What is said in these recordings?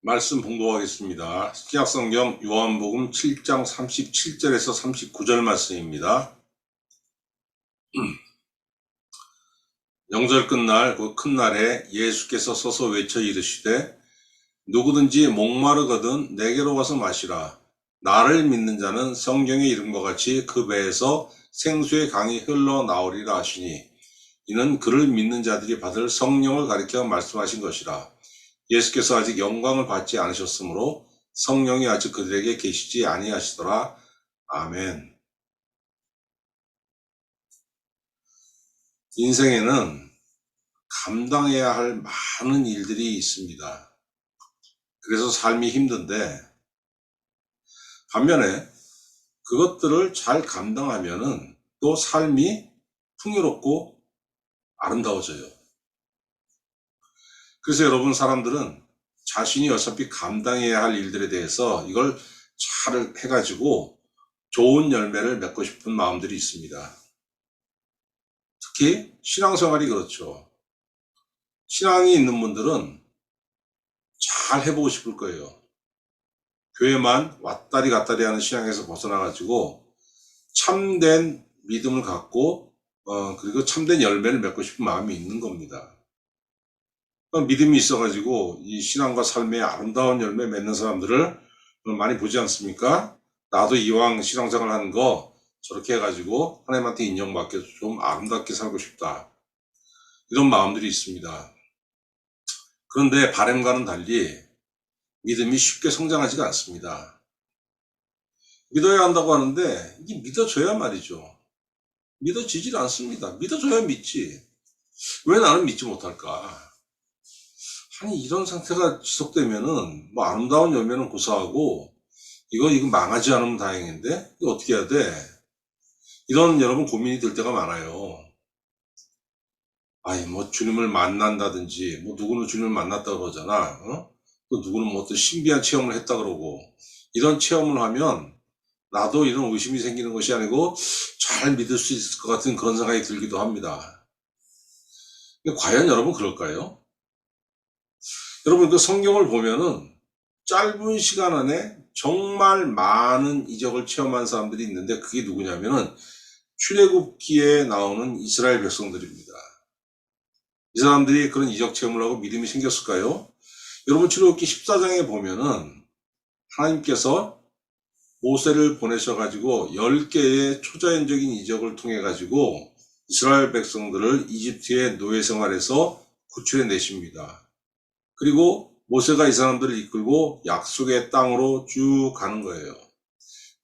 말씀 봉독하겠습니다. 신약성경 요한복음 7장 37절에서 39절 말씀입니다. 영절 끝날 그 큰 날에 예수께서 서서 외쳐 이르시되 누구든지 목마르거든 내게로 와서 마시라. 나를 믿는 자는 성경의 이름과 같이 그 배에서 생수의 강이 흘러나오리라 하시니 이는 그를 믿는 자들이 받을 성령을 가리켜 말씀하신 것이라. 예수께서 아직 영광을 받지 않으셨으므로 성령이 아직 그들에게 계시지 아니하시더라. 아멘. 인생에는 감당해야 할 많은 일들이 있습니다. 그래서 삶이 힘든데 반면에 그것들을 잘 감당하면은 또 삶이 풍요롭고 아름다워져요. 그래서 여러분, 사람들은 자신이 어차피 감당해야 할 일들에 대해서 이걸 잘 해가지고 좋은 열매를 맺고 싶은 마음들이 있습니다. 특히 신앙생활이 그렇죠. 신앙이 있는 분들은 잘 해보고 싶을 거예요. 교회만 왔다리 갔다리 하는 신앙에서 벗어나가지고 참된 믿음을 갖고 그리고 참된 열매를 맺고 싶은 마음이 있는 겁니다. 믿음이 있어가지고 이 신앙과 삶의 아름다운 열매 맺는 사람들을 많이 보지 않습니까? 나도 이왕 신앙생활 하는 거 저렇게 해가지고 하나님한테 인정받게 좀 아름답게 살고 싶다. 이런 마음들이 있습니다. 그런데 바람과는 달리 믿음이 쉽게 성장하지가 않습니다. 믿어야 한다고 하는데 이게 믿어져야 말이죠. 믿어지질 않습니다. 믿어줘야 믿지. 왜 나는 믿지 못할까? 아니, 이런 상태가 지속되면은 뭐 아름다운 열매는 고사하고 이거 망하지 않으면 다행인데 이거 어떻게 해야 돼? 이런 여러분 고민이 들 때가 많아요. 아니, 뭐 주님을 만난다든지 뭐 누구는 주님을 만났다 그러잖아. 또 누구는 뭐 또 신비한 체험을 했다 그러고, 이런 체험을 하면 나도 이런 의심이 생기는 것이 아니고 잘 믿을 수 있을 것 같은 그런 생각이 들기도 합니다. 과연 여러분 그럴까요? 여러분, 그 성경을 보면은 짧은 시간 안에 정말 많은 이적을 체험한 사람들이 있는데 그게 누구냐면은 출애굽기에 나오는 이스라엘 백성들입니다. 이 사람들이 그런 이적 체험을 하고 믿음이 생겼을까요? 여러분, 출애굽기 14장에 보면은 하나님께서 모세를 보내셔가지고 10개의 초자연적인 이적을 통해가지고 이스라엘 백성들을 이집트의 노예 생활에서 구출해 내십니다. 그리고 모세가 이 사람들을 이끌고 약속의 땅으로 쭉 가는 거예요.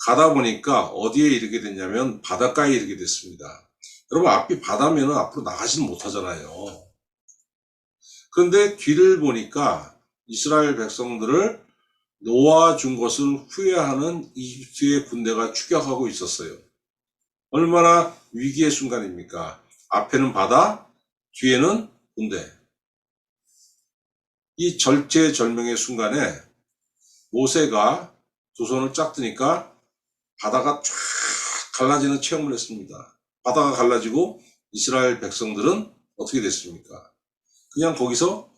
가다 보니까 어디에 이르게 됐냐면 바닷가에 이르게 됐습니다. 여러분, 앞이 바다면 앞으로 나가지는 못하잖아요. 그런데 뒤를 보니까 이스라엘 백성들을 놓아준 것을 후회하는 이집트의 군대가 추격하고 있었어요. 얼마나 위기의 순간입니까? 앞에는 바다, 뒤에는 군대. 이 절체절명의 순간에 모세가 두 손을 짝 드니까 바다가 쫙 갈라지는 체험을 했습니다. 바다가 갈라지고 이스라엘 백성들은 어떻게 됐습니까? 그냥 거기서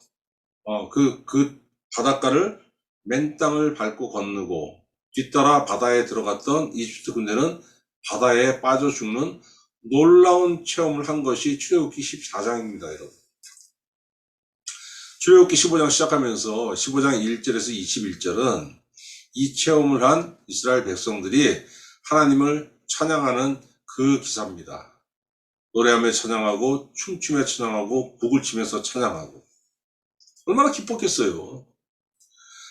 그 바닷가를 맨 땅을 밟고 건너고 뒤따라 바다에 들어갔던 이집트 군대는 바다에 빠져 죽는 놀라운 체험을 한 것이 출애굽기 14장입니다, 여러분. 출애굽기 15장 시작하면서 15장 1절에서 21절은 이 체험을 한 이스라엘 백성들이 하나님을 찬양하는 그 기사입니다. 노래하며 찬양하고 춤추며 찬양하고 북을 치면서 찬양하고 얼마나 기뻤겠어요.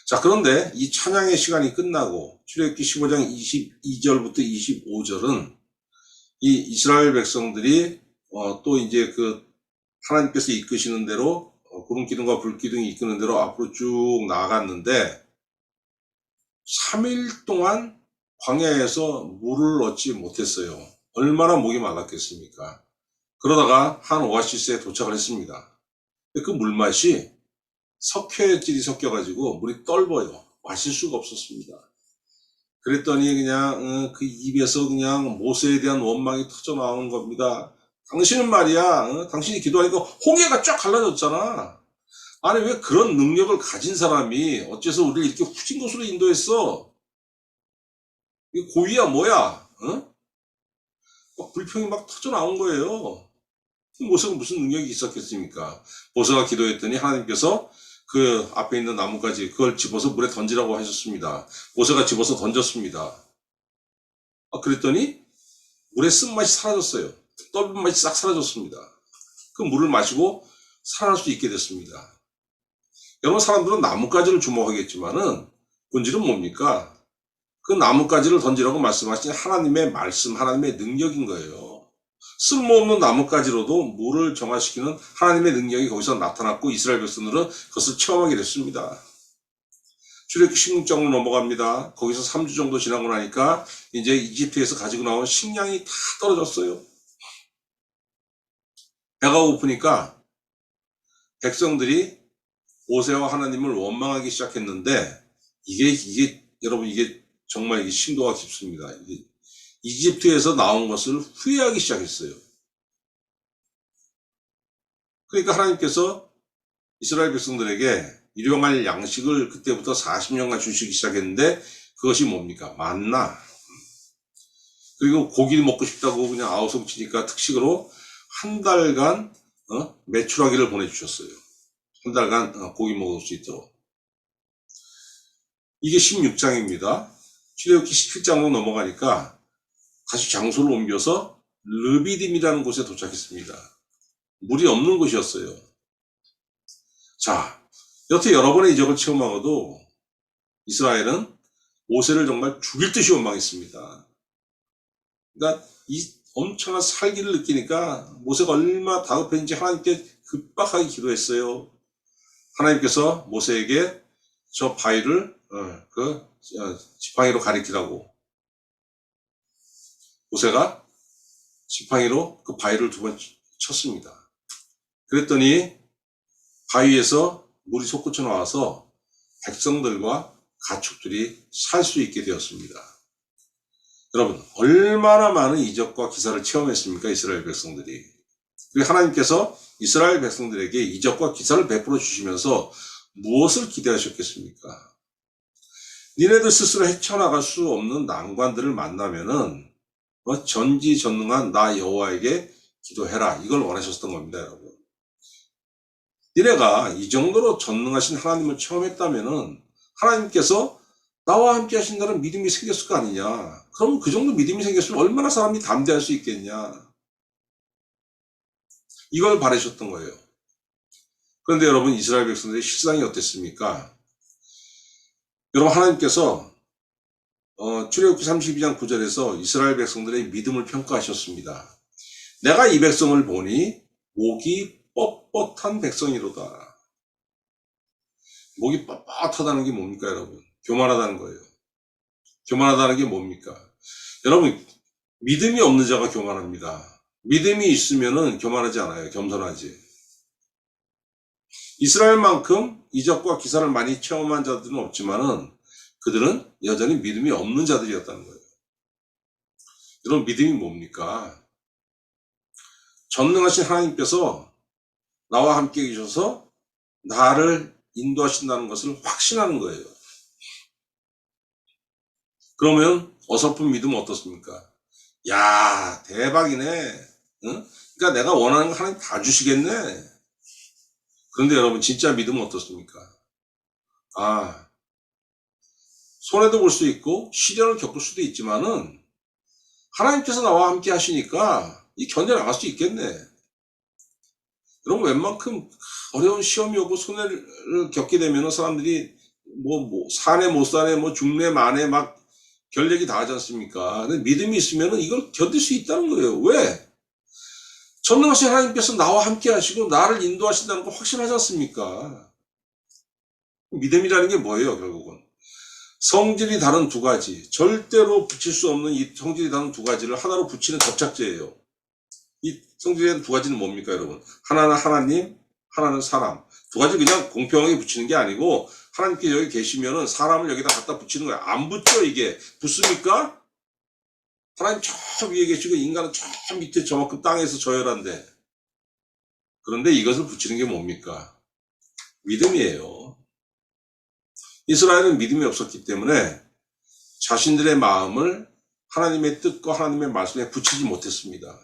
자, 그런데 이 찬양의 시간이 끝나고 출애굽기 15장 22절부터 25절은 이 이스라엘 백성들이 또 이제 그 하나님께서 이끄시는 대로 구름 기둥과 불 기둥이 이끄는 대로 앞으로 쭉 나아갔는데 3일 동안 광야에서 물을 얻지 못했어요. 얼마나 목이 말랐겠습니까? 그러다가 한 오아시스에 도착을 했습니다. 그 물맛이 석회질이 섞여가지고 물이 떫어요. 마실 수가 없었습니다. 그랬더니 그냥 그 입에서 그냥 모세에 대한 원망이 터져 나오는 겁니다. 당신은 말이야, 당신이 기도하니까 홍해가 쫙 갈라졌잖아. 아니, 왜 그런 능력을 가진 사람이 어째서 우리를 이렇게 후진 곳으로 인도했어? 이게 고의야, 뭐야? 어? 막 불평이 막 터져 나온 거예요. 모세가 무슨 능력이 있었겠습니까? 모세가 기도했더니 하나님께서 그 앞에 있는 나뭇가지 그걸 집어서 물에 던지라고 하셨습니다. 모세가 집어서 던졌습니다. 그랬더니 물의 쓴맛이 사라졌어요. 떫은 맛이 싹 사라졌습니다. 그 물을 마시고 살아날 수 있게 됐습니다. 여러분, 사람들은 나뭇가지를 주목하겠지만은 본질은 뭡니까? 그 나뭇가지를 던지라고 말씀하신 하나님의 말씀, 하나님의 능력인 거예요. 쓸모없는 나뭇가지로도 물을 정화시키는 하나님의 능력이 거기서 나타났고 이스라엘 백성들은 그것을 체험하게 됐습니다. 출애굽기 16장으로 넘어갑니다. 거기서 3주 정도 지나고 나니까 이제 이집트에서 가지고 나온 식량이 다 떨어졌어요. 배가 고프니까 백성들이 모세와 하나님을 원망하기 시작했는데 이게 여러분, 이게 정말 이게 심도가 깊습니다. 이집트에서 나온 것을 후회하기 시작했어요. 그러니까 하나님께서 이스라엘 백성들에게 일용할 양식을 그때부터 40년간 주시기 시작했는데 그것이 뭡니까? 만나. 그리고 고기 먹고 싶다고 그냥 아우성 치니까 특식으로 한 달간 메추라기를 보내주셨어요. 한 달간 고기 먹을 수 있도록. 이게 16장입니다. 출애굽기 17장으로 넘어가니까 다시 장소를 옮겨서 르비딤이라는 곳에 도착했습니다. 물이 없는 곳이었어요. 자, 여태 여러 번의 이적을 체험하고도 이스라엘은 모세를 정말 죽일 듯이 원망했습니다. 그러니까 이 엄청난 살기를 느끼니까 모세가 얼마나 다급했는지 하나님께 급박하게 기도했어요. 하나님께서 모세에게 저 바위를 지팡이로 가리키라고. 모세가 지팡이로 그 바위를 2번 쳤습니다. 그랬더니 바위에서 물이 솟구쳐 나와서 백성들과 가축들이 살 수 있게 되었습니다. 여러분, 얼마나 많은 이적과 기사를 체험했습니까? 이스라엘 백성들이. 그리고 하나님께서 이스라엘 백성들에게 이적과 기사를 베풀어 주시면서 무엇을 기대하셨겠습니까? 니네들 스스로 헤쳐나갈 수 없는 난관들을 만나면은 전지전능한 나 여호와에게 기도해라. 이걸 원하셨던 겁니다, 여러분. 니네가 이 정도로 전능하신 하나님을 체험했다면은 하나님께서 나와 함께 하신다는 믿음이 생겼을 거 아니냐. 그럼 그 정도 믿음이 생겼으면 얼마나 사람이 담대할 수 있겠냐. 이걸 바라셨던 거예요. 그런데 여러분, 이스라엘 백성들의 실상이 어땠습니까? 여러분, 하나님께서 출애굽기 32장 9절에서 이스라엘 백성들의 믿음을 평가하셨습니다. 내가 이 백성을 보니 목이 뻣뻣한 백성이로다. 목이 뻣뻣하다는 게 뭡니까, 여러분? 교만하다는 거예요. 교만하다는 게 뭡니까? 여러분, 믿음이 없는 자가 교만합니다. 믿음이 있으면은 교만하지 않아요. 겸손하지. 이스라엘만큼 이적과 기사를 많이 체험한 자들은 없지만은 그들은 여전히 믿음이 없는 자들이었다는 거예요. 여러분, 믿음이 뭡니까? 전능하신 하나님께서 나와 함께 계셔서 나를 인도하신다는 것을 확신하는 거예요. 그러면 어설픈 믿음은 어떻습니까? 야, 대박이네. 응? 그러니까 내가 원하는 거 하나님 다 주시겠네. 그런데 여러분, 진짜 믿음은 어떻습니까? 손해도 볼 수 있고 시련을 겪을 수도 있지만은 하나님께서 나와 함께 하시니까 이 견뎌나갈 수 있겠네. 여러분, 웬만큼 어려운 시험이 오고 손해를 겪게 되면 사람들이 사내 못 사내 중내 만에 막 결례기 다 하지 않습니까? 근데 믿음이 있으면은 이걸 견딜 수 있다는 거예요. 왜? 전능하신 하나님께서 나와 함께 하시고 나를 인도하신다는 거 확신하지 않습니까? 믿음이라는 게 뭐예요, 결국은? 성질이 다른 두 가지, 절대로 붙일 수 없는 이 성질이 다른 두 가지를 하나로 붙이는 접착제예요. 이 성질이 다른 두 가지는 뭡니까, 여러분? 하나는 하나님, 하나는 사람. 두 가지 그냥 공평하게 붙이는 게 아니고 하나님께 여기 계시면은 사람을 여기다 갖다 붙이는 거야. 안 붙죠, 이게. 붙습니까? 하나님 저 위에 계시고 인간은 저 밑에 저만큼 땅에서 저열한데. 그런데 이것을 붙이는 게 뭡니까? 믿음이에요. 이스라엘은 믿음이 없었기 때문에 자신들의 마음을 하나님의 뜻과 하나님의 말씀에 붙이지 못했습니다.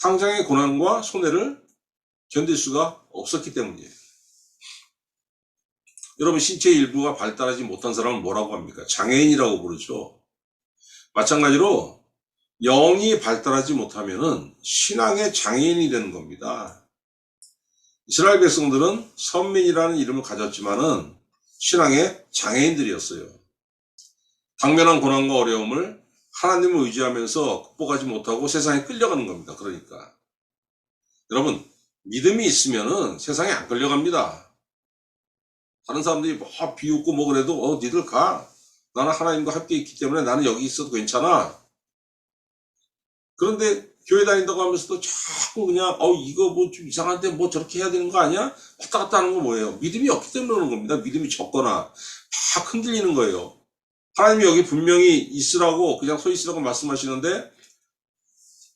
당장의 고난과 손해를 견딜 수가 없었기 때문이에요. 여러분, 신체 일부가 발달하지 못한 사람은 뭐라고 합니까? 장애인이라고 부르죠. 마찬가지로 영이 발달하지 못하면은 신앙의 장애인이 되는 겁니다. 이스라엘 백성들은 선민이라는 이름을 가졌지만은 신앙의 장애인들이었어요. 당면한 고난과 어려움을 하나님을 의지하면서 극복하지 못하고 세상에 끌려가는 겁니다. 그러니까 여러분, 믿음이 있으면은 세상에 안 끌려갑니다. 다른 사람들이 뭐 비웃고 뭐 그래도 니들 가. 나는 하나님과 함께 있기 때문에 나는 여기 있어도 괜찮아. 그런데 교회 다닌다고 하면서도 자꾸 그냥 이거 뭐 좀 이상한데 뭐 저렇게 해야 되는 거 아니야? 왔다 갔다 하는 건 뭐예요? 믿음이 없기 때문에 그러는 겁니다. 믿음이 적거나 막 흔들리는 거예요. 하나님이 여기 분명히 있으라고 그냥 서 있으라고 말씀하시는데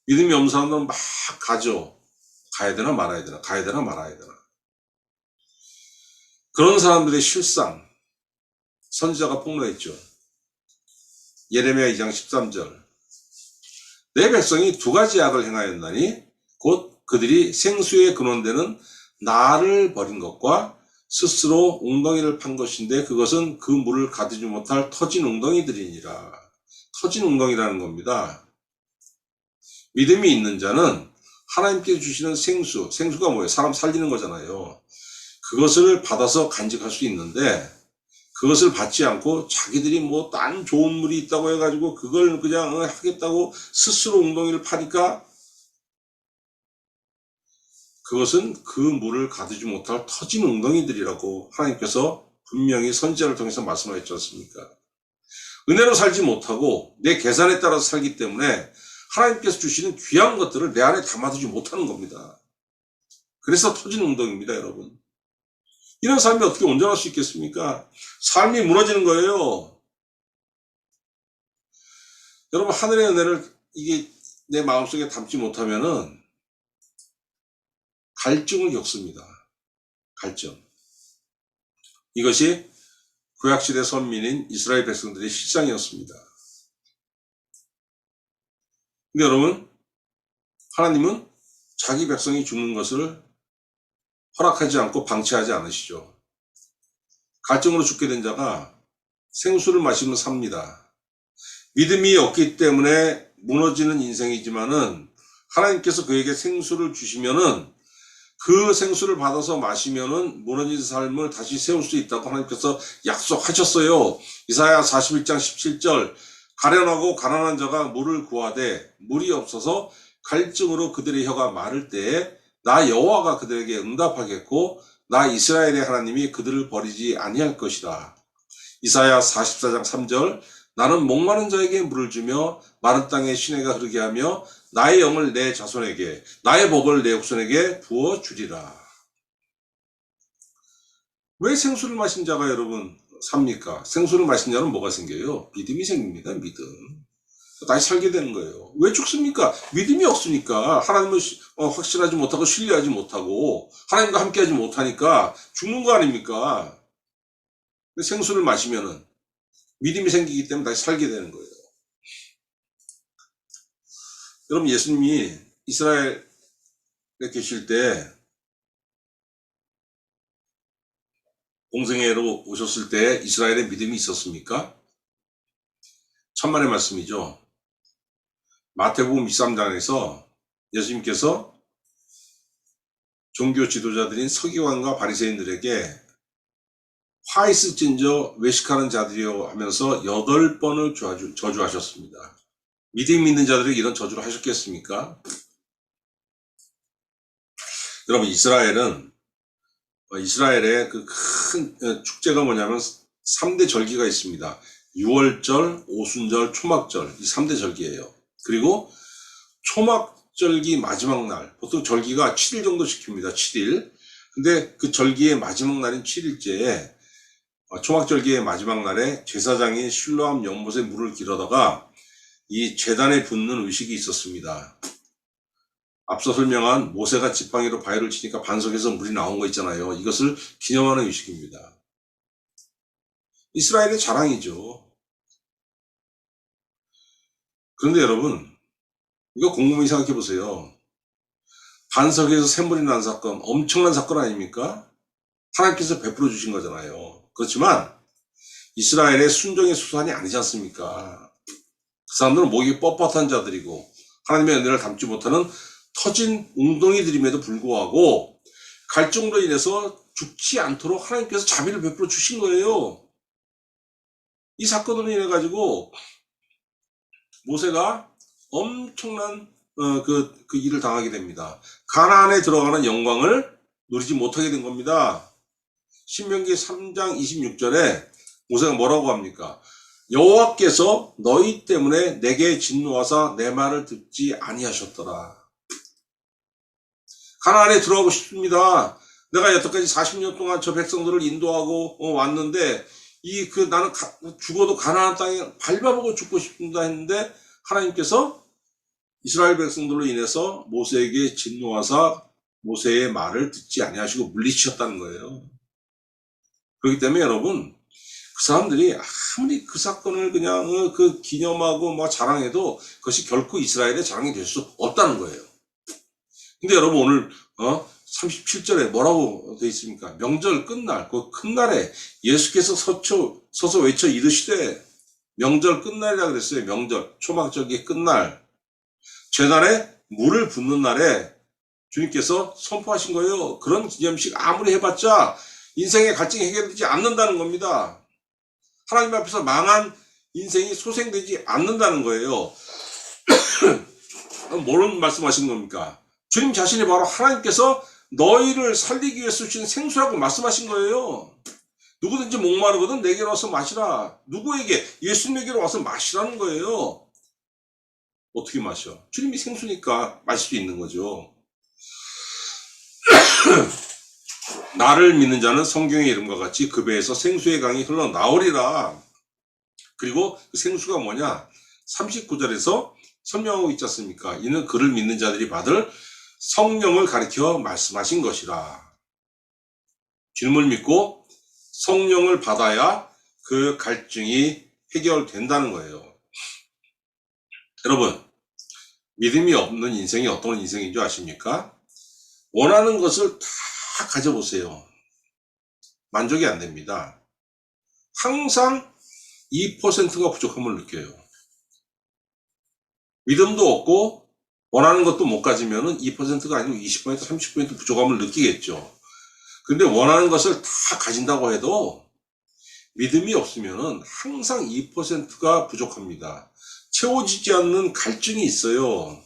믿음이 없는 사람들은 막 가죠. 가야 되나 말아야 되나, 가야 되나 말아야 되나. 그런 사람들의 실상, 선지자가 폭로했죠. 예레미야 2장 13절. 내 백성이 두 가지 악을 행하였나니 곧 그들이 생수의 근원되는 나를 버린 것과 스스로 웅덩이를 판 것인데 그것은 그 물을 가두지 못할 터진 웅덩이들이니라. 터진 웅덩이라는 겁니다. 믿음이 있는 자는 하나님께 주시는 생수가 뭐예요? 사람 살리는 거잖아요. 그것을 받아서 간직할 수 있는데 그것을 받지 않고 자기들이 뭐 딴 좋은 물이 있다고 해가지고 그걸 그냥 하겠다고 스스로 웅덩이를 파니까 그것은 그 물을 가두지 못할 터진 웅덩이들이라고 하나님께서 분명히 선지자를 통해서 말씀하셨지 않습니까? 은혜로 살지 못하고 내 계산에 따라서 살기 때문에 하나님께서 주시는 귀한 것들을 내 안에 담아두지 못하는 겁니다. 그래서 터진 웅덩이입니다, 여러분. 이런 삶이 어떻게 온전할 수 있겠습니까? 삶이 무너지는 거예요. 여러분, 하늘의 은혜를 이게 내 마음속에 담지 못하면은 갈증을 겪습니다. 갈증. 이것이 구약시대 선민인 이스라엘 백성들의 실상이었습니다. 근데 여러분, 하나님은 자기 백성이 죽는 것을 허락하지 않고 방치하지 않으시죠. 갈증으로 죽게 된 자가 생수를 마시면 삽니다. 믿음이 없기 때문에 무너지는 인생이지만은 하나님께서 그에게 생수를 주시면은 그 생수를 받아서 마시면은 무너진 삶을 다시 세울 수 있다고 하나님께서 약속하셨어요. 이사야 41장 17절. 가련하고 가난한 자가 물을 구하되 물이 없어서 갈증으로 그들의 혀가 마를 때에 나 여호와가 그들에게 응답하겠고 나 이스라엘의 하나님이 그들을 버리지 아니할 것이라. 이사야 44장 3절. 나는 목마른 자에게 물을 주며 마른 땅에 시내가 흐르게 하며 나의 영을 내 자손에게 나의 복을 내 후손에게 부어주리라. 왜 생수를 마신 자가 여러분 삽니까? 생수를 마신 자는 뭐가 생겨요? 믿음이 생깁니다. 믿음. 다시 살게 되는 거예요. 왜 죽습니까? 믿음이 없으니까. 하나님을 확신하지 못하고 신뢰하지 못하고 하나님과 함께하지 못하니까 죽는 거 아닙니까? 생수를 마시면은 믿음이 생기기 때문에 다시 살게 되는 거예요. 여러분, 예수님이 이스라엘에 계실 때 공생애로 오셨을 때 이스라엘에 믿음이 있었습니까? 천만의 말씀이죠. 마태복음 23장에서 예수님께서 종교 지도자들인 서기관과 바리새인들에게 화 있을진저 외식하는 자들이요 하면서 8번을 저주하셨습니다. 믿음 있는 자들에게 이런 저주를 하셨겠습니까? 여러분, 이스라엘의 그 큰 축제가 뭐냐면 3대 절기가 있습니다. 6월절, 오순절, 초막절, 이 3대 절기예요. 그리고 초막절기 마지막 날, 보통 절기가 7일 정도 지킵니다. 7일. 근데 그 절기의 마지막 날인 7일째에 초막절기의 마지막 날에 제사장인 실로암 연못에 물을 길어다가 이 제단에 붓는 의식이 있었습니다. 앞서 설명한 모세가 지팡이로 바위를 치니까 반석에서 물이 나온 거 있잖아요. 이것을 기념하는 의식입니다. 이스라엘의 자랑이죠. 그런데 여러분, 이거 곰곰이 생각해 보세요. 반석에서 샘물이 난 사건, 엄청난 사건 아닙니까? 하나님께서 베풀어 주신 거잖아요. 그렇지만 이스라엘의 순종의 수단이 아니지 않습니까? 그 사람들은 목이 뻣뻣한 자들이고 하나님의 은혜를 담지 못하는 터진 웅덩이들임에도 불구하고 갈증으로 인해서 죽지 않도록 하나님께서 자비를 베풀어 주신 거예요. 이 사건으로 인해 가지고 모세가 엄청난 그 일을 당하게 됩니다. 가나안에 들어가는 영광을 누리지 못하게 된 겁니다. 신명기 3장 26절에 모세가 뭐라고 합니까? 여호와께서 너희 때문에 내게 진노하사 내 말을 듣지 아니하셨더라. 가나안에 들어가고 싶습니다. 내가 여태까지 40년 동안 저 백성들을 인도하고 왔는데 나는 죽어도 가나안 땅에 밟아보고 죽고 싶습니다 했는데 하나님께서 이스라엘 백성들로 인해서 모세에게 진노하사 모세의 말을 듣지 아니하시고 물리치셨다는 거예요. 그렇기 때문에 여러분, 그 사람들이 아무리 그 사건을 그냥 기념하고 뭐 자랑해도 그것이 결코 이스라엘의 자랑이 될 수 없다는 거예요. 근데 여러분 오늘 37절에 뭐라고 되어 있습니까? 명절 끝날 그 큰 날에 예수께서 서서 외쳐 이르시되, 명절 끝날이라 그랬어요. 명절 초막절기 끝날 제단에 물을 붓는 날에 주님께서 선포하신 거예요. 그런 기념식 아무리 해봤자 인생의 갈증이 해결되지 않는다는 겁니다. 하나님 앞에서 망한 인생이 소생되지 않는다는 거예요. 뭐는 말씀하시는 겁니까? 주님 자신이 바로 하나님께서 너희를 살리기 위해 쓰신 생수라고 말씀하신 거예요. 누구든지 목마르거든 내게로 와서 마시라. 누구에게? 예수님에게로 와서 마시라는 거예요. 어떻게 마셔? 주님이 생수니까 마실 수 있는 거죠. 나를 믿는 자는 성경의 이름과 같이 그 배에서 생수의 강이 흘러나오리라. 그리고 그 생수가 뭐냐? 39절에서 설명하고 있지 않습니까? 이는 그를 믿는 자들이 받을 성령을 가리켜 말씀하신 것이라. 주님을 믿고 성령을 받아야 그 갈증이 해결된다는 거예요. 여러분, 믿음이 없는 인생이 어떤 인생인 줄 아십니까? 원하는 것을 다 가져보세요. 만족이 안 됩니다. 항상 2%가 부족함을 느껴요. 믿음도 없고 원하는 것도 못 가지면 2%가 아니고 20%, 30% 부족함을 느끼겠죠. 근데 원하는 것을 다 가진다고 해도 믿음이 없으면 항상 2%가 부족합니다. 채워지지 않는 갈증이 있어요.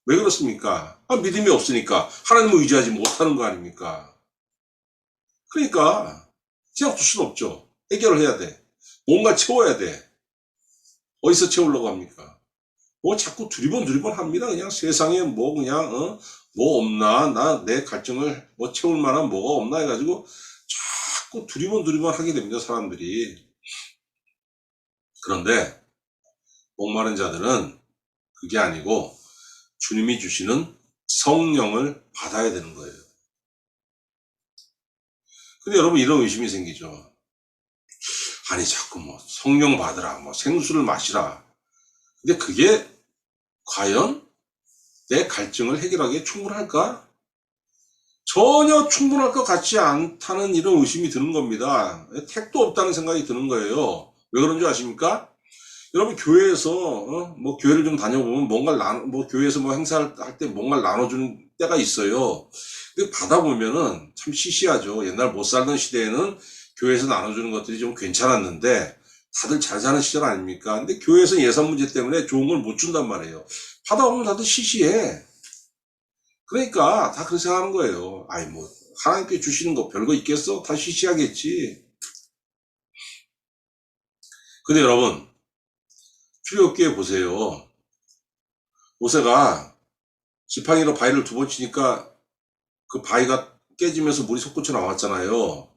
왜 그렇습니까? 믿음이 없으니까 하나님을 의지하지 못하는 거 아닙니까? 그러니까 그냥 둘 수는 없죠. 해결을 해야 돼. 뭔가 채워야 돼. 어디서 채우려고 합니까? 뭐 자꾸 두리번 합니다. 그냥 세상에 뭐 그냥 뭐 없나, 나 내 갈증을 뭐 채울 만한 뭐가 없나 해가지고 자꾸 두리번 하게 됩니다. 사람들이. 그런데 목마른 자들은 그게 아니고 주님이 주시는 성령을 받아야 되는 거예요. 근데 여러분 이런 의심이 생기죠. 아니 자꾸 뭐 성령 받으라, 뭐 생수를 마시라. 근데 그게 과연 내 갈증을 해결하기에 충분할까? 전혀 충분할 것 같지 않다는 이런 의심이 드는 겁니다. 택도 없다는 생각이 드는 거예요. 왜 그런 줄 아십니까? 여러분 교회에서 뭐 교회를 좀 다녀보면 뭔가를 뭐 교회에서 뭐 행사를 할 때 뭔가를 나눠주는 때가 있어요. 근데 받아보면은 참 시시하죠. 옛날 못 살던 시대에는 교회에서 나눠주는 것들이 좀 괜찮았는데 다들 잘 사는 시절 아닙니까? 근데 교회에서 예산 문제 때문에 좋은 걸 못 준단 말이에요. 받아보면 다들 시시해. 그러니까 다 그렇게 생각하는 거예요. 아이 뭐 하나님께 주시는 거 별거 있겠어? 다 시시하겠지. 근데 여러분 출애굽기에 보세요. 모세가 지팡이로 바위를 2번 치니까 그 바위가 깨지면서 물이 솟구쳐 나왔잖아요.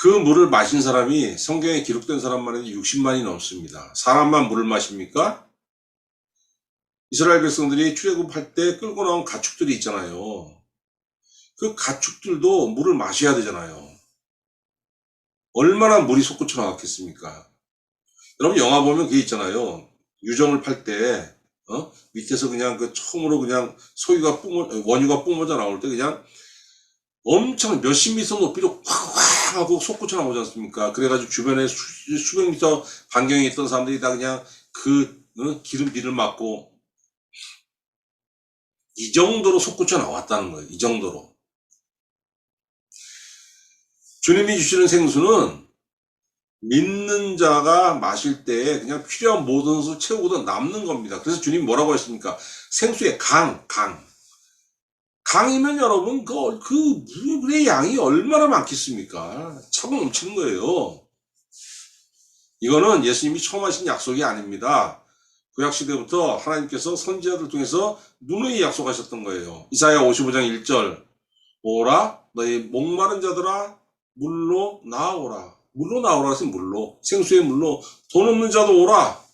그 물을 마신 사람이 성경에 기록된 사람만 해도 60만이 넘습니다. 사람만 물을 마십니까? 이스라엘 백성들이 출애굽할 때 끌고 나온 가축들이 있잖아요. 그 가축들도 물을 마셔야 되잖아요. 얼마나 물이 솟구쳐 나왔겠습니까? 여러분 영화 보면 그게 있잖아요. 유정을 팔 때, 밑에서 그냥 그 처음으로 그냥 원유가 뿜어져 나올 때 그냥 엄청 몇십 미터 높이로 콱콱 하고 솟구쳐 나오지 않습니까? 그래가지고 주변에 수백 미터 반경에 있던 사람들이 다 그냥 기름비를 맞고 이 정도로 솟구쳐 나왔다는 거예요. 이 정도로. 주님이 주시는 생수는 믿는 자가 마실 때 그냥 필요한 모든 것을 채우고도 남는 겁니다. 그래서 주님이 뭐라고 했습니까? 생수의 강이면 여러분 그 물의 양이 얼마나 많겠습니까? 차고 넘치는 거예요. 이거는 예수님이 처음 하신 약속이 아닙니다. 구약시대부터 하나님께서 선지자들 통해서 누누이 약속하셨던 거예요. 이사야 55장 1절 오라 너희 목마른 자들아 물로 나오라. 물로 나오라 해서 물로 생수의 물로 돈 없는 자도 오라.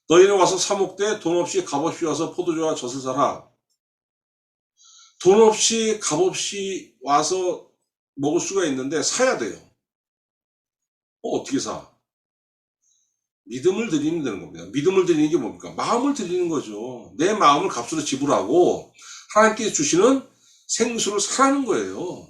너희는 와서 사 먹되 돈 없이 값없이 와서 포도주와 젖을 사라. 돈 없이 값없이 와서 먹을 수가 있는데 사야 돼요. 어떻게 사? 믿음을 드리면 되는 겁니다. 믿음을 드리는 게 뭡니까? 마음을 드리는 거죠. 내 마음을 값으로 지불하고 하나님께서 주시는 생수를 사라는 거예요.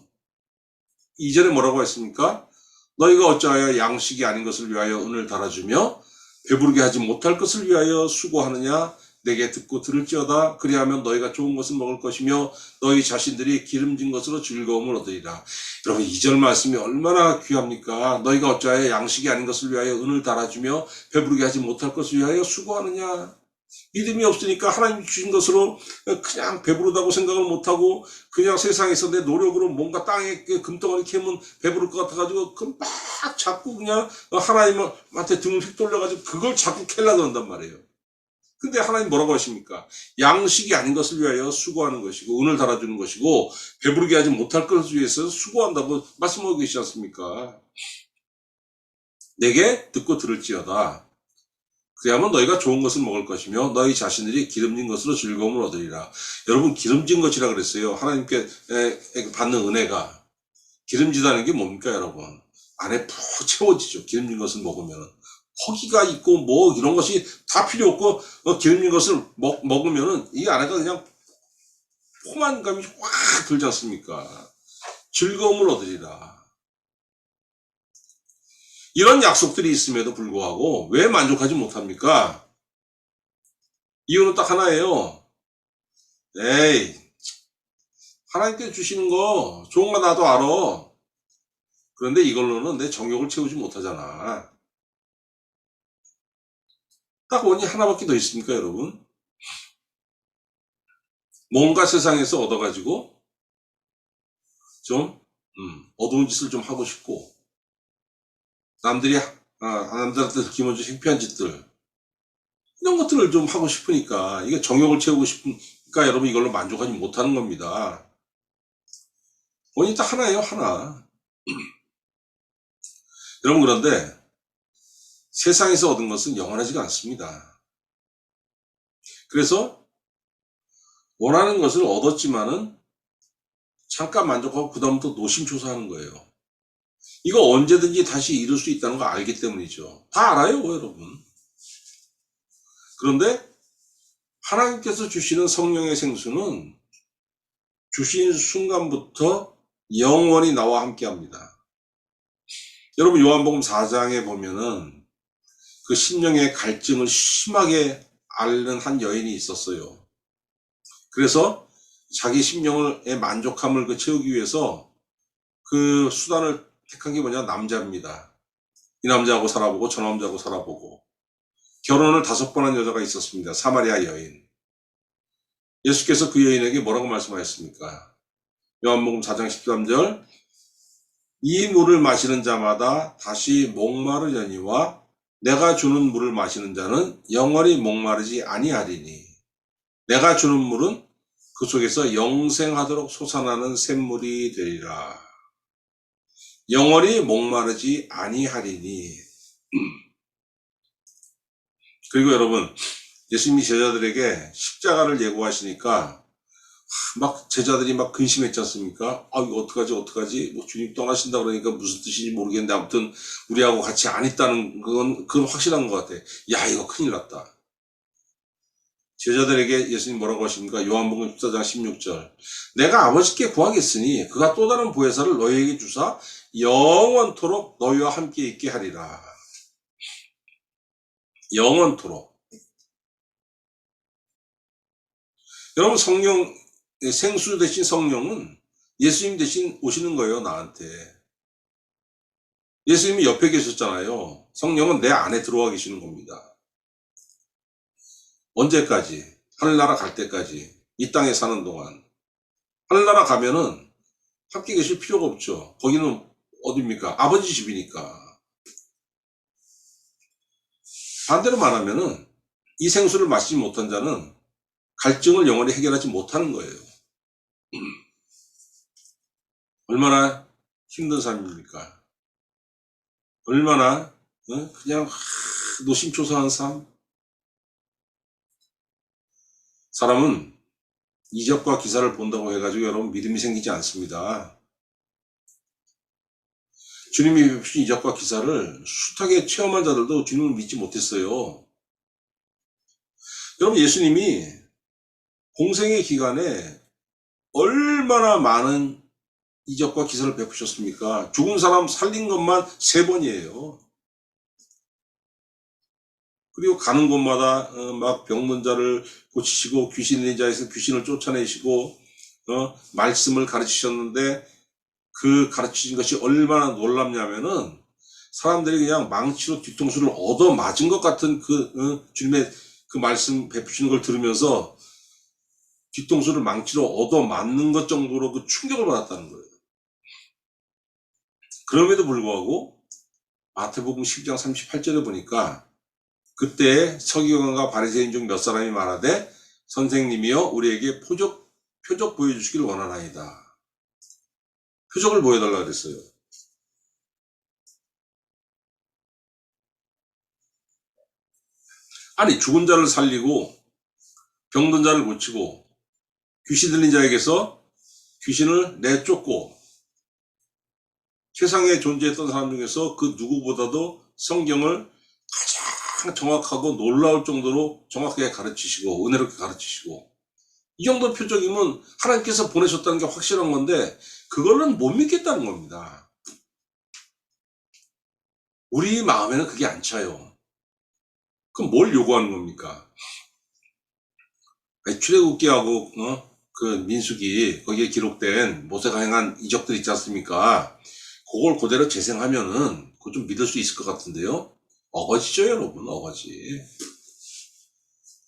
이전에 뭐라고 했습니까? 너희가 어찌하여 양식이 아닌 것을 위하여 은을 달아주며 배부르게 하지 못할 것을 위하여 수고하느냐? 내게 듣고 들을지어다. 그리하면 너희가 좋은 것을 먹을 것이며 너희 자신들이 기름진 것으로 즐거움을 얻으리라. 여러분 이 절 말씀이 얼마나 귀합니까? 너희가 어찌하여 양식이 아닌 것을 위하여 은을 달아주며 배부르게 하지 못할 것을 위하여 수고하느냐? 믿음이 없으니까 하나님 주신 것으로 그냥 배부르다고 생각을 못하고 그냥 세상에서 내 노력으로 뭔가 땅에 금덩어리 캐면 배부를 것 같아가지고 막 자꾸 그냥 하나님한테 등을 휙 돌려가지고 그걸 자꾸 캐려고 한단 말이에요. 근데 하나님 뭐라고 하십니까? 양식이 아닌 것을 위하여 수고하는 것이고 은을 달아주는 것이고 배부르게 하지 못할 것을 위해서 수고한다고 말씀하고 계시지 않습니까? 내게 듣고 들을지어다. 그래야만 너희가 좋은 것을 먹을 것이며 너희 자신들이 기름진 것으로 즐거움을 얻으리라. 여러분 기름진 것이라 그랬어요. 하나님께 받는 은혜가 기름지다는 게 뭡니까 여러분? 안에 푹 채워지죠. 기름진 것을 먹으면 허기가 있고 뭐 이런 것이 다 필요 없고 기름진 것을 먹으면은 이 안에가 그냥 포만감이 확 들지 않습니까? 즐거움을 얻으리라. 이런 약속들이 있음에도 불구하고 왜 만족하지 못합니까? 이유는 딱 하나예요. 에이, 하나님께 주시는 거 좋은 거 나도 알아. 그런데 이걸로는 내 정욕을 채우지 못하잖아. 딱 원인이 하나밖에 더 있습니까, 여러분? 뭔가 세상에서 얻어가지고 좀 어두운 짓을 좀 하고 싶고 남들한테 들키면 창피한 짓들 이런 것들을 좀 하고 싶으니까 이게 정욕을 채우고 싶으니까 여러분 이걸로 만족하지 못하는 겁니다. 원인이 딱 하나예요, 하나. 여러분 그런데 세상에서 얻은 것은 영원하지가 않습니다. 그래서 원하는 것을 얻었지만은 잠깐 만족하고 그 다음부터 노심초사하는 거예요. 이거 언제든지 다시 이룰 수 있다는 거 알기 때문이죠. 다 알아요, 여러분. 그런데 하나님께서 주시는 성령의 생수는 주신 순간부터 영원히 나와 함께 합니다. 여러분 요한복음 4장에 보면은 그 심령의 갈증을 심하게 앓는 한 여인이 있었어요. 그래서 자기 심령의 만족함을 채우기 위해서 그 수단을 택한 게 뭐냐? 남자입니다. 이 남자하고 살아보고 저 남자하고 살아보고 결혼을 5번 한 여자가 있었습니다. 사마리아 여인. 예수께서 그 여인에게 뭐라고 말씀하셨습니까? 요한복음 4장 13절 이 물을 마시는 자마다 다시 목마르려니와 내가 주는 물을 마시는 자는 영원히 목마르지 아니하리니 내가 주는 물은 그 속에서 영생하도록 솟아나는 샘물이 되리라. 영원히 목마르지 아니하리니. 그리고 여러분 예수님이 제자들에게 십자가를 예고하시니까 막 제자들이 막 근심했지 않습니까? 아, 이거 어떡하지? 뭐 주님 떠나신다 그러니까 무슨 뜻인지 모르겠는데 아무튼 우리하고 같이 안 있다는 그건 확실한 것 같아. 야, 이거 큰일 났다. 제자들에게 예수님 뭐라고 하십니까? 요한복음 14장 16절. 내가 아버지께 구하겠으니 그가 또 다른 보혜사를 너희에게 주사 영원토록 너희와 함께 있게 하리라. 영원토록. 여러분, 생수 대신 성령은 예수님 대신 오시는 거예요, 나한테. 예수님이 옆에 계셨잖아요. 성령은 내 안에 들어와 계시는 겁니다. 언제까지? 하늘나라 갈 때까지. 이 땅에 사는 동안. 하늘나라 가면은 함께 계실 필요가 없죠. 거기는 어딥니까? 아버지 집이니까. 반대로 말하면은 이 생수를 마시지 못한 자는 갈증을 영원히 해결하지 못하는 거예요. 얼마나 힘든 삶입니까? 얼마나 그냥 노심초사한 삶. 사람은 이적과 기사를 본다고 해가지고 여러분 믿음이 생기지 않습니다. 주님이 베푸신 이적과 기사를 숱하게 체험한 자들도 주님을 믿지 못했어요. 여러분, 예수님이 공생의 기간에 얼마나 많은 이적과 기사를 베푸셨습니까? 죽은 사람 살린 것만 3번이에요. 그리고 가는 곳마다 막 병든 자를 고치시고 귀신 있는 자에서 귀신을 쫓아내시고 말씀을 가르치셨는데 그 가르치신 것이 얼마나 놀랍냐면은 사람들이 그냥 망치로 뒤통수를 얻어 맞은 것 같은 주님의 그 말씀 베푸시는 걸 들으면서 뒤통수를 망치로 얻어 맞는 것 정도로 그 충격을 받았다는 거예요. 그럼에도 불구하고 마태복음 12장 38절에 보니까 그때 서기관과 바리새인 중 몇 사람이 말하되 선생님이여 우리에게 표적 보여주시길 원하나이다. 표적을 보여달라 그랬어요. 아니, 죽은 자를 살리고 병든 자를 고치고 귀신 들린 자에게서 귀신을 내쫓고 세상에 존재했던 사람 중에서 그 누구보다도 성경을 가장 정확하고 놀라울 정도로 정확하게 가르치시고 은혜롭게 가르치시고 이 정도 표적이면 하나님께서 보내셨다는 게 확실한 건데 그걸로는 못 믿겠다는 겁니다. 우리 마음에는 그게 안 차요. 그럼 뭘 요구하는 겁니까? 출애굽기하고 그 민수기 거기에 기록된 모세가 행한 이적들 있지 않습니까? 그걸 그대로 재생하면은 그거 좀 믿을 수 있을 것 같은데요. 어거지죠, 여러분. 어거지.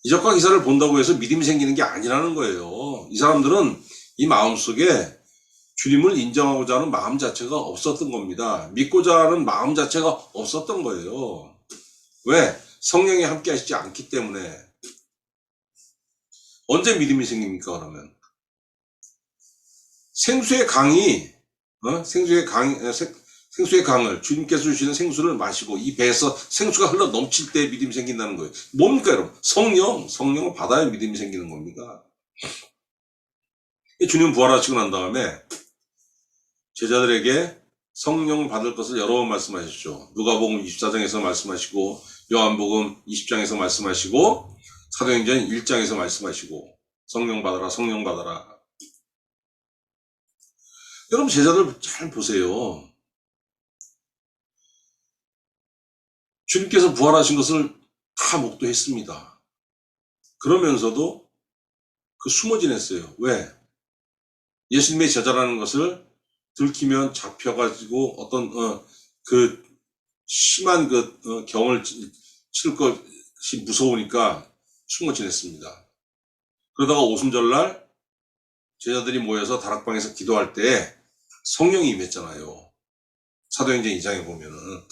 이적과 기사를 본다고 해서 믿음이 생기는 게 아니라는 거예요. 이 사람들은 이 마음속에 주님을 인정하고자 하는 마음 자체가 없었던 겁니다. 믿고자 하는 마음 자체가 없었던 거예요. 왜? 성령이 함께 하시지 않기 때문에. 언제 믿음이 생깁니까, 그러면? 생수의 강을, 주님께서 주시는 생수를 마시고 이 배에서 생수가 흘러 넘칠 때 믿음이 생긴다는 거예요. 뭡니까, 여러분? 성령을 받아야 믿음이 생기는 겁니다. 주님 부활하시고 난 다음에 제자들에게 성령을 받을 것을 여러 번 말씀하셨죠. 누가복음 24장에서 말씀하시고 요한복음 20장에서 말씀하시고 사도행전 1장에서 말씀하시고 성령 받아라. 여러분, 제자들 잘 보세요. 주님께서 부활하신 것을 다 목도했습니다. 그러면서도 숨어 지냈어요. 왜? 예수님의 제자라는 것을 들키면 잡혀가지고 어떤 심한 경을 치를 것이 무서우니까 숨어 지냈습니다. 그러다가 오순절날 제자들이 모여서 다락방에서 기도할 때 성령이 임했잖아요. 사도행전 2장에 보면은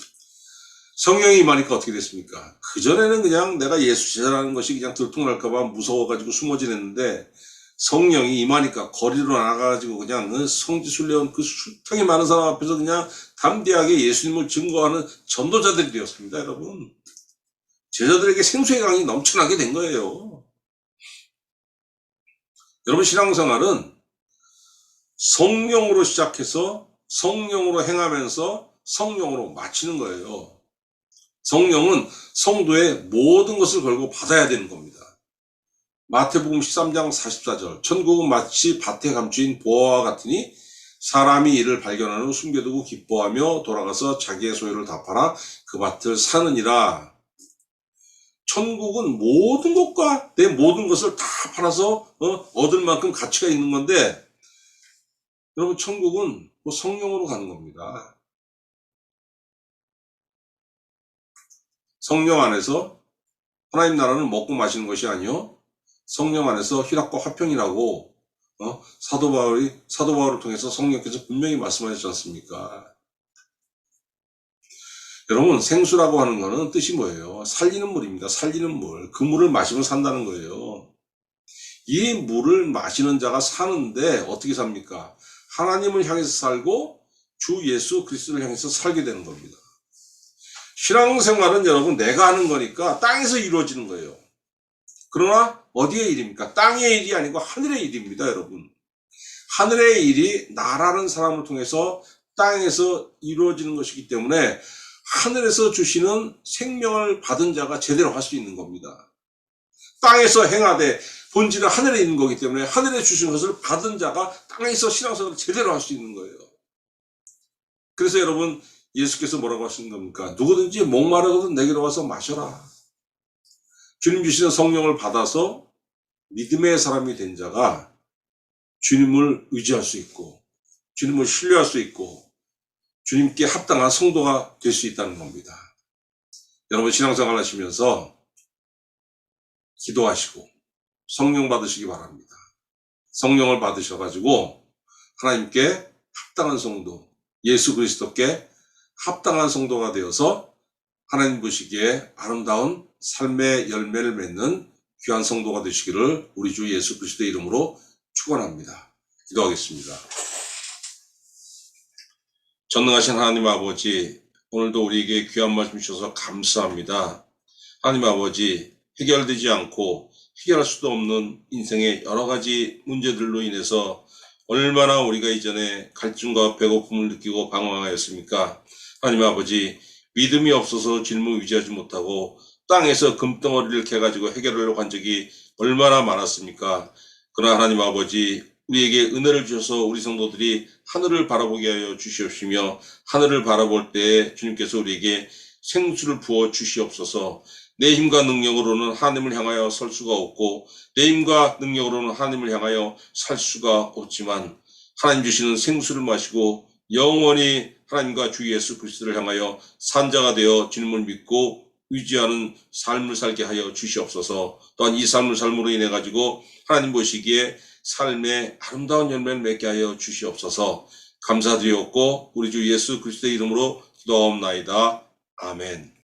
성령이 임하니까 어떻게 됐습니까? 그전에는 그냥 내가 예수 제자라는 것이 그냥 들통날까봐 무서워가지고 숨어 지냈는데 성령이 임하니까 거리로 나가가지고 그냥 성지순례원 그 숱하게 많은 사람 앞에서 그냥 담대하게 예수님을 증거하는 전도자들이 되었습니다, 여러분. 제자들에게 생수의 강이 넘쳐나게 된 거예요. 여러분, 신앙생활은 성령으로 시작해서 성령으로 행하면서 성령으로 마치는 거예요. 성령은 성도의 모든 것을 걸고 받아야 되는 겁니다. 마태복음 13장 44절, 천국은 마치 밭에 감추인 보화와 같으니 사람이 이를 발견한 후 숨겨두고 기뻐하며 돌아가서 자기의 소유를 다 팔아 그 밭을 사느니라. 천국은 모든 것과 내 모든 것을 다 팔아서 얻을 만큼 가치가 있는 건데, 여러분, 천국은 성령으로 가는 겁니다. 성령 안에서 하나님 나라는 먹고 마시는 것이 아니요, 성령 안에서 희락과 화평이라고 사도 바울을 통해서 성령께서 분명히 말씀하셨지 않습니까? 여러분, 생수라고 하는 거는 뜻이 뭐예요? 살리는 물입니다. 살리는 물. 그 물을 마시면 산다는 거예요. 이 물을 마시는 자가 사는데 어떻게 삽니까? 하나님을 향해서 살고 주 예수 그리스도를 향해서 살게 되는 겁니다. 신앙생활은 여러분, 내가 하는 거니까 땅에서 이루어지는 거예요. 그러나 어디의 일입니까? 땅의 일이 아니고 하늘의 일입니다, 여러분. 하늘의 일이 나라는 사람을 통해서 땅에서 이루어지는 것이기 때문에 하늘에서 주시는 생명을 받은 자가 제대로 할 수 있는 겁니다. 땅에서 행하되 본질은 하늘에 있는 거기 때문에 하늘에 주신 것을 받은 자가 땅에서 신앙생활을 제대로 할 수 있는 거예요. 그래서 여러분, 예수께서 뭐라고 하시는 겁니까? 누구든지 목마르거든 내게로 와서 마셔라. 주님 주시는 성령을 받아서 믿음의 사람이 된 자가 주님을 의지할 수 있고 주님을 신뢰할 수 있고 주님께 합당한 성도가 될 수 있다는 겁니다. 여러분, 신앙생활 하시면서 기도하시고 성령 받으시기 바랍니다. 성령을 받으셔가지고 하나님께 합당한 성도, 예수 그리스도께 합당한 성도가 되어서 하나님 보시기에 아름다운 삶의 열매를 맺는 귀한 성도가 되시기를 우리 주 예수 그리스도의 이름으로 축원합니다. 기도하겠습니다. 전능하신 하나님 아버지, 오늘도 우리에게 귀한 말씀 주셔서 감사합니다. 하나님 아버지, 해결되지 않고 해결할 수도 없는 인생의 여러 가지 문제들로 인해서 얼마나 우리가 이전에 갈증과 배고픔을 느끼고 방황하였습니까? 하나님 아버지, 믿음이 없어서 주님을 의지하지 못하고 땅에서 금덩어리를 캐가지고 해결하려고 한 적이 얼마나 많았습니까? 그러나 하나님 아버지, 우리에게 은혜를 주셔서 우리 성도들이 하늘을 바라보게 하여 주시옵시며 하늘을 바라볼 때 주님께서 우리에게 생수를 부어 주시옵소서. 내 힘과 능력으로는 하나님을 향하여 설 수가 없고 내 힘과 능력으로는 하나님을 향하여 살 수가 없지만 하나님 주시는 생수를 마시고 영원히 하나님과 주 예수 그리스도를 향하여 산자가 되어 주님을 믿고 의지하는 삶을 살게 하여 주시옵소서. 또한 이 삶을 삶으로 인해 가지고 하나님 보시기에 삶의 아름다운 열매를 맺게 하여 주시옵소서. 감사드리옵고 우리 주 예수 그리스도의 이름으로 기도하옵나이다. 아멘.